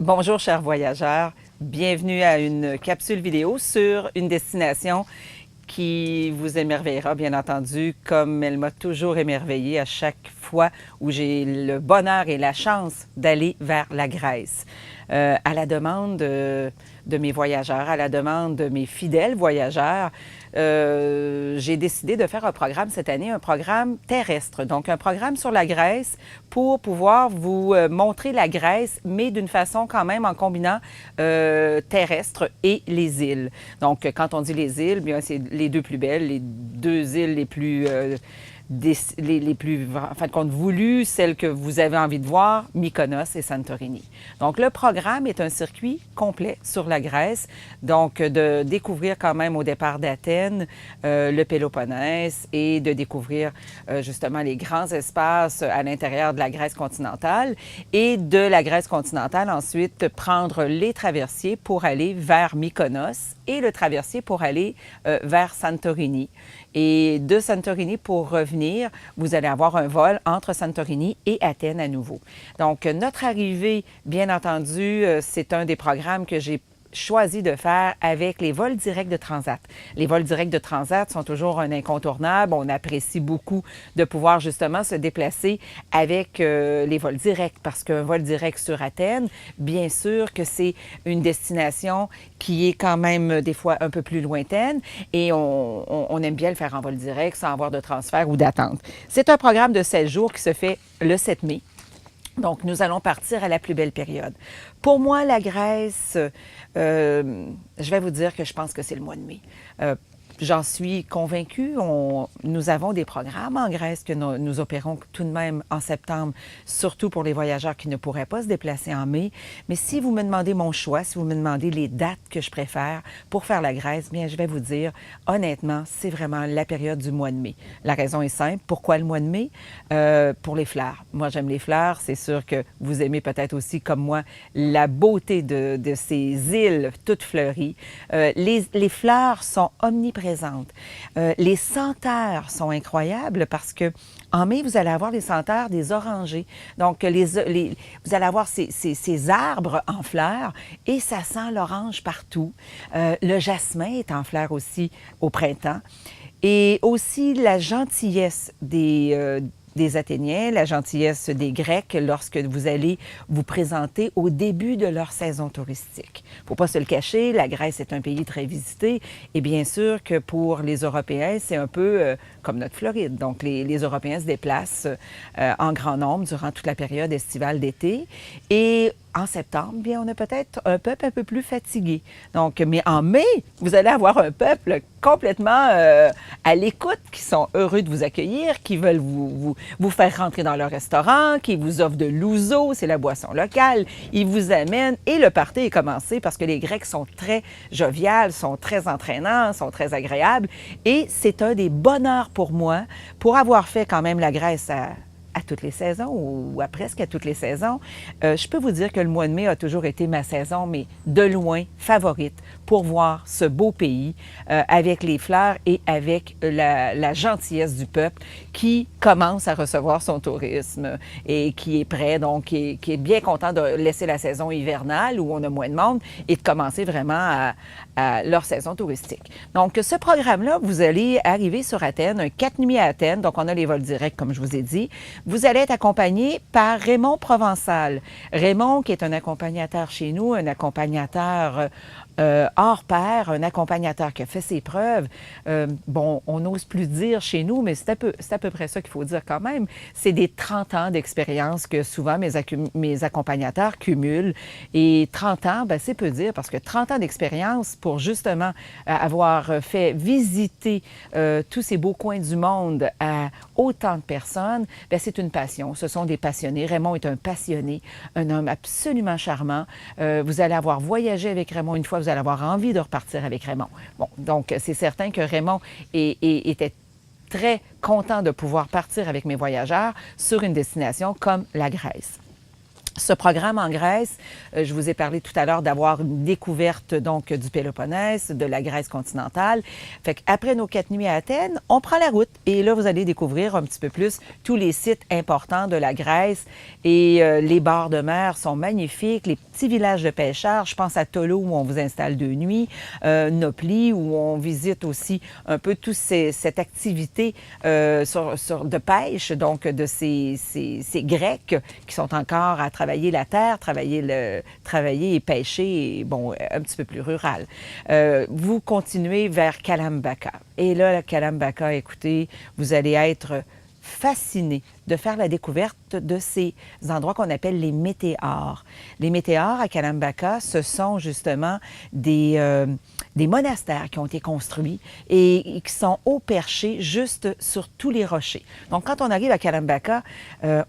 Bonjour chers voyageurs, bienvenue à une capsule vidéo sur une destination qui vous émerveillera bien entendu comme elle m'a toujours émerveillée à chaque fois où j'ai le bonheur et la chance d'aller vers la Grèce. À la demande de mes voyageurs, à la demande de mes fidèles voyageurs, j'ai décidé de faire un programme cette année, un programme terrestre, donc un programme sur la Grèce pour pouvoir vous montrer la Grèce, mais d'une façon quand même en combinant terrestre et les îles. Donc, quand on dit les îles, bien c'est les deux plus belles, les deux îles les plus les plus, en fin de compte, voulues, celles que vous avez envie de voir, Mykonos et Santorini. Donc, le programme est un circuit complet sur la Grèce, donc de découvrir quand même au départ d'Athènes le Péloponnèse et de découvrir justement les grands espaces à l'intérieur de la Grèce continentale et de la Grèce continentale ensuite prendre les traversiers pour aller vers Mykonos et le traversier pour aller vers Santorini. Et de Santorini pour revenir, vous allez avoir un vol entre Santorini et Athènes à nouveau. Donc, notre arrivée, bien entendu, c'est un des programmes que j'ai choisi de faire avec les vols directs de Transat. Les vols directs de Transat sont toujours un incontournable. On apprécie beaucoup de pouvoir justement se déplacer avec les vols directs parce qu'un vol direct sur Athènes, bien sûr que c'est une destination qui est quand même des fois un peu plus lointaine et on aime bien le faire en vol direct sans avoir de transfert ou d'attente. C'est un programme de 16 jours qui se fait le 7 mai. Donc, nous allons partir à la plus belle période. Pour moi, la Grèce, je vais vous dire que je pense que c'est le mois de mai. J'en suis convaincue. Nous avons des programmes en Grèce que nous opérons tout de même en septembre, surtout pour les voyageurs qui ne pourraient pas se déplacer en mai. Mais si vous me demandez mon choix, si vous me demandez les dates que je préfère pour faire la Grèce, bien, je vais vous dire, honnêtement, c'est vraiment la période du mois de mai. La raison est simple. Pourquoi le mois de mai? Pour les fleurs. Moi, j'aime les fleurs. C'est sûr que vous aimez peut-être aussi, comme moi, la beauté de ces îles toutes fleuries. Les fleurs sont omniprésentes. Les senteurs sont incroyables parce que en mai, vous allez avoir les senteurs des orangers. Donc, vous allez avoir ces arbres en fleurs et ça sent l'orange partout. Le jasmin est en fleurs aussi au printemps. Et aussi la gentillesse des Athéniens, la gentillesse des Grecs lorsque vous allez vous présenter au début de leur saison touristique. Il ne faut pas se le cacher, la Grèce est un pays très visité et bien sûr que pour les Européens, c'est un peu comme notre Floride. Donc, les Européens se déplacent en grand nombre durant toute la période estivale d'été et en septembre, bien, on a peut-être un peuple un peu plus fatigué. Donc, mais en mai, vous allez avoir un peuple complètement à l'écoute, qui sont heureux de vous accueillir, qui veulent vous faire rentrer dans leur restaurant, qui vous offrent de l'ouzo, c'est la boisson locale. Ils vous amènent et le party est commencé parce que les Grecs sont très joviales, sont très entraînants, sont très agréables. Et c'est un des bonheurs pour moi, pour avoir fait quand même la Grèce à toutes les saisons ou à presque à toutes les saisons. Je peux vous dire que le mois de mai a toujours été ma saison, mais de loin favorite pour voir ce beau pays avec les fleurs et avec la gentillesse du peuple qui commence à recevoir son tourisme et qui est prêt, donc qui est bien content de laisser la saison hivernale où on a moins de monde et de commencer vraiment à leur saison touristique. Donc, ce programme-là, vous allez arriver sur Athènes, un 4 nuits à Athènes, donc on a les vols directs, comme je vous ai dit. Vous allez être accompagné par Raymond Provençal. Raymond, qui est un accompagnateur chez nous, un accompagnateur hors pair, un accompagnateur qui a fait ses preuves. Bon, on n'ose plus dire chez nous, mais c'est à peu près ça qu'il faut dire quand même. C'est des 30 ans d'expérience que souvent mes accompagnateurs cumulent. Et 30 ans, bien, c'est peu dire, parce que 30 ans d'expérience pour justement avoir fait visiter tous ces beaux coins du monde à autant de personnes, bien, c'est une passion. Ce sont des passionnés. Raymond est un passionné, un homme absolument charmant. Vous allez avoir voyagé avec Raymond une fois, vous allez avoir envie de repartir avec Raymond. Bon, donc c'est certain que Raymond était très content de pouvoir partir avec mes voyageurs sur une destination comme la Grèce. Ce programme en Grèce, je vous ai parlé tout à l'heure d'avoir une découverte donc du Péloponnèse, de la Grèce continentale. Fait qu'après nos 4 nuits à Athènes, on prend la route et là, vous allez découvrir un petit peu plus tous les sites importants de la Grèce et les bords de mer sont magnifiques, les petits villages de pêcheurs. Je pense à Tolo où on vous installe 2 nuits, Nopli où on visite aussi un peu toute cette activité de pêche, donc de ces Grecs qui sont encore à travailler la terre, travailler et pêcher, et, bon, un petit peu plus rural. Vous continuez vers Kalambaka. Et là, Kalambaka, écoutez, vous allez être fasciné de faire la découverte de ces endroits qu'on appelle les météores. Les météores à Kalambaka, ce sont justement des monastères qui ont été construits et qui sont haut perchés juste sur tous les rochers. Donc, quand on arrive à Kalambaka,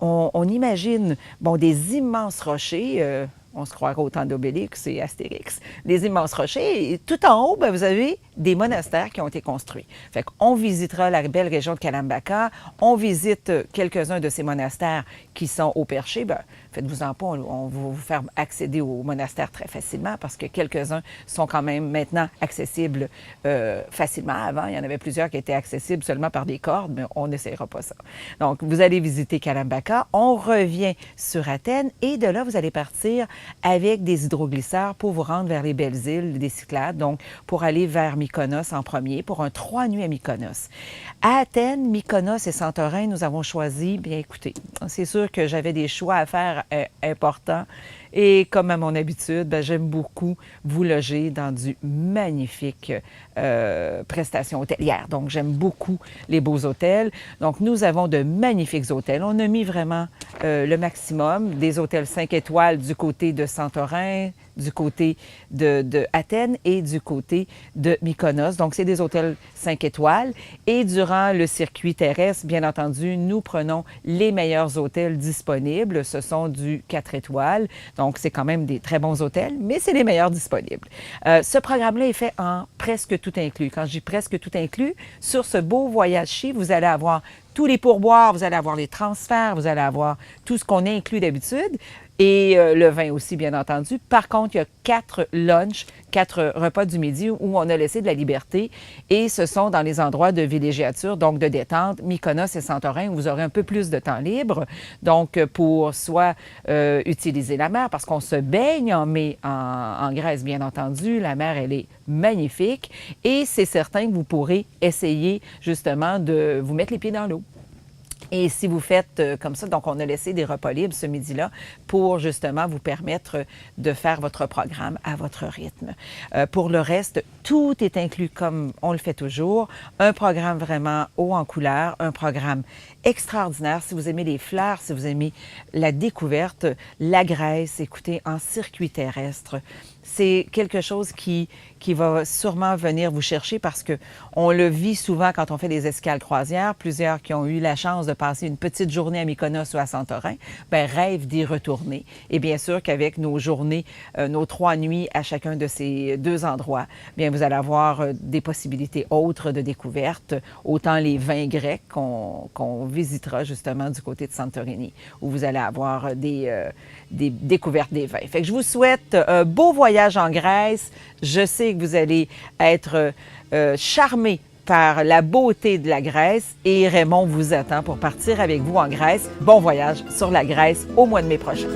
on imagine bon, des immenses rochers. On se croirait au temps d'Obélix et Astérix. Des immenses rochers. Et tout en haut, bien, vous avez des monastères qui ont été construits. Fait qu'on visitera la belle région de Kalambaka. On visite quelques-uns de ces monastères qui sont au perché. Bien, faites-vous-en pas, on va vous faire accéder aux monastères très facilement parce que quelques-uns sont quand même maintenant accessibles facilement. Avant, il y en avait plusieurs qui étaient accessibles seulement par des cordes, mais on n'essayera pas ça. Donc, vous allez visiter Kalambaka. On revient sur Athènes et de là, vous allez partir avec des hydroglisseurs pour vous rendre vers les belles îles des Cyclades, donc pour aller vers Mykonos en premier, pour un 3 nuits à Mykonos. À Athènes, Mykonos et Santorin, nous avons choisi, bien écoutez, c'est sûr que j'avais des choix à faire importants. Et comme à mon habitude, bien, j'aime beaucoup vous loger dans du magnifique prestations hôtelières. Donc, j'aime beaucoup les beaux hôtels. Donc, nous avons de magnifiques hôtels. On a mis vraiment le maximum. Des hôtels 5 étoiles du côté de Santorin, du côté de Athènes et du côté de Mykonos. Donc, c'est des hôtels 5 étoiles. Et durant le circuit terrestre, bien entendu, nous prenons les meilleurs hôtels disponibles. Ce sont du 4 étoiles. Donc, c'est quand même des très bons hôtels, mais c'est les meilleurs disponibles. Ce programme-là est fait en presque tout inclus. Quand je dis presque tout inclus, sur ce beau voyage-ci, vous allez avoir tous les pourboires, vous allez avoir les transferts, vous allez avoir tout ce qu'on inclut d'habitude. Et le vin aussi, bien entendu. Par contre, il y a 4 lunchs, 4 repas du midi où on a laissé de la liberté. Et ce sont dans les endroits de villégiature, donc de détente, Mykonos et Santorin, où vous aurez un peu plus de temps libre. Donc, pour soit utiliser la mer, parce qu'on se baigne en mai en Grèce, bien entendu. La mer, elle est magnifique. Et c'est certain que vous pourrez essayer, justement, de vous mettre les pieds dans l'eau. Et si vous faites comme ça, donc on a laissé des repas libres ce midi-là pour justement vous permettre de faire votre programme à votre rythme. Pour le reste, tout est inclus comme on le fait toujours. Un programme vraiment haut en couleur, un programme extraordinaire. Si vous aimez les fleurs, si vous aimez la découverte, la Grèce, écoutez, en circuit terrestre, c'est quelque chose qui va sûrement venir vous chercher parce qu'on le vit souvent quand on fait des escales croisières. Plusieurs qui ont eu la chance de passer une petite journée à Mykonos ou à Santorin, bien, rêvent d'y retourner. Et bien sûr qu'avec nos journées, nos 3 nuits à chacun de ces 2 endroits, bien, vous allez avoir des possibilités autres de découverte, autant les vins grecs qu'on visitera justement du côté de Santorini, où vous allez avoir des découvertes des vins. Fait que je vous souhaite un beau voyage en Grèce. Je sais que vous allez être charmés par la beauté de la Grèce et Raymond vous attend pour partir avec vous en Grèce. Bon voyage sur la Grèce au mois de mai prochain.